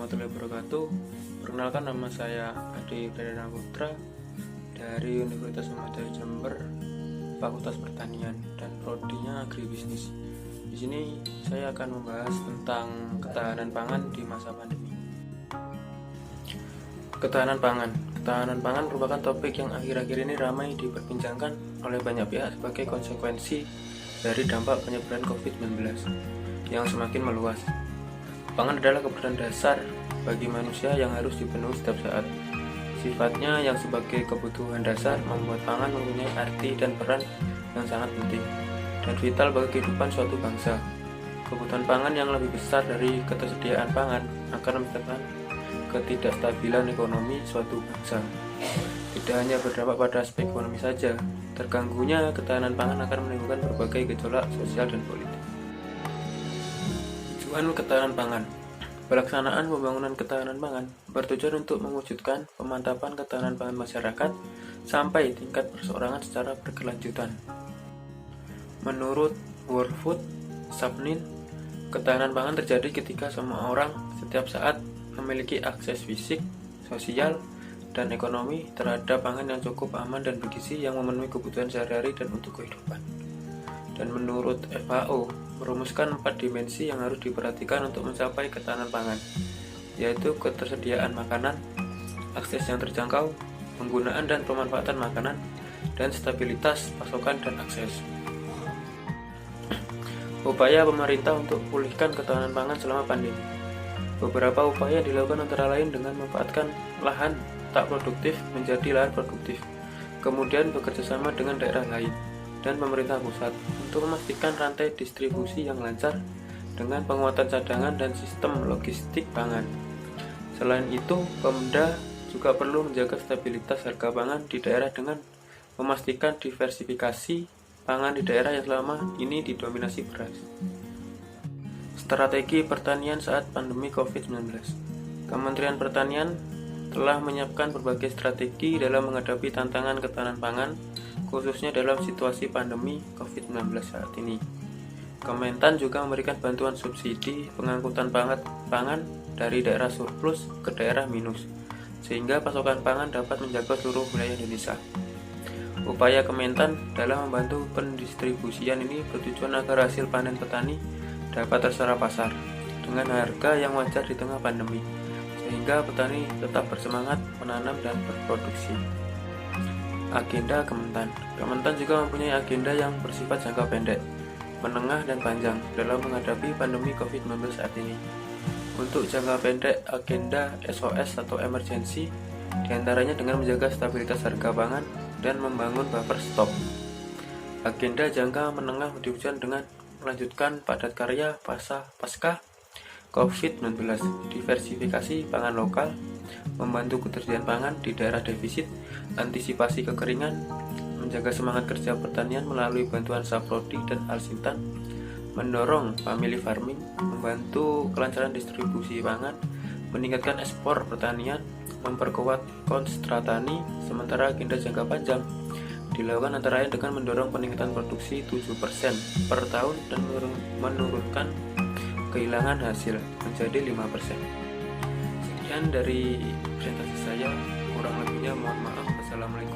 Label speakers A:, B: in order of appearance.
A: warahmatullahi wabarakatuh. Perkenalkan, nama saya Adi Pradana Putra dari Universitas Muhammadiyah Jember, Fakultas Pertanian dan prodinya Agribisnis. Di sini saya akan membahas tentang ketahanan pangan di masa pandemi. Ketahanan pangan merupakan topik yang akhir-akhir ini ramai diperbincangkan oleh banyak pihak sebagai konsekuensi dari dampak penyebaran COVID-19 yang semakin meluas. Pangan adalah kebutuhan dasar bagi manusia yang harus dipenuhi setiap saat. Sifatnya yang sebagai kebutuhan dasar membuat pangan mempunyai arti dan peran yang sangat penting dan vital bagi kehidupan suatu bangsa. Kebutuhan pangan yang lebih besar dari ketersediaan pangan akan menyebabkan ketidakstabilan ekonomi suatu bangsa. Tidak hanya berdampak pada aspek ekonomi saja, terganggunya ketahanan pangan akan menimbulkan berbagai gejolak sosial dan politik. Tujuan ketahanan pangan. Pelaksanaan pembangunan ketahanan pangan bertujuan untuk mewujudkan pemantapan ketahanan pangan masyarakat sampai tingkat perseorangan secara berkelanjutan. Menurut World Food Summit, ketahanan pangan terjadi ketika semua orang setiap saat memiliki akses fisik, sosial, dan ekonomi terhadap pangan yang cukup, aman, dan bergizi yang memenuhi kebutuhan sehari-hari dan untuk kehidupan. Dan menurut FAO, merumuskan 4 dimensi yang harus diperhatikan untuk mencapai ketahanan pangan, yaitu ketersediaan makanan, akses yang terjangkau, penggunaan dan pemanfaatan makanan, dan stabilitas pasokan dan akses. Upaya pemerintah untuk pulihkan ketahanan pangan selama pandemi. Beberapa upaya dilakukan antara lain dengan memanfaatkan lahan tak produktif menjadi lahan produktif, kemudian bekerjasama dengan daerah lain dan pemerintah pusat untuk memastikan rantai distribusi yang lancar dengan penguatan cadangan dan sistem logistik pangan. Selain itu, Pemda juga perlu menjaga stabilitas harga pangan di daerah dengan memastikan diversifikasi pangan di daerah yang selama ini didominasi beras. Strategi pertanian saat pandemi COVID-19. Kementerian Pertanian telah menyiapkan berbagai strategi dalam menghadapi tantangan ketahanan pangan, khususnya dalam situasi pandemi COVID-19 saat ini. Kementan juga memberikan bantuan subsidi pengangkutan pangan dari daerah surplus ke daerah minus, sehingga pasokan pangan dapat menjaga seluruh wilayah Indonesia. Upaya Kementan dalam membantu pendistribusian ini bertujuan agar hasil panen petani dapat terserap pasar dengan harga yang wajar di tengah pandemi, sehingga petani tetap bersemangat menanam dan berproduksi. Agenda Kementan. Kementan juga mempunyai agenda yang bersifat jangka pendek, menengah, dan panjang dalam menghadapi pandemi COVID-19 saat ini. Untuk jangka pendek, agenda SOS atau emergency diantaranya dengan menjaga stabilitas harga pangan dan membangun buffer stok. Agenda jangka menengah diwujudkan dengan melanjutkan padat karya pasca COVID-19, diversifikasi pangan lokal, membantu ketersediaan pangan di daerah defisit, antisipasi kekeringan, menjaga semangat kerja pertanian melalui bantuan Saprodi dan Alsintan, mendorong family farming, membantu kelancaran distribusi pangan, meningkatkan ekspor pertanian, memperkuat konstratani. Sementara agenda jangka panjang dilakukan antara lain dengan mendorong peningkatan produksi 7% per tahun dan menurunkan kehilangan hasil menjadi 5%. Sekian dari presentasi saya, kurang lebihnya mohon maaf. Wassalamualaikum.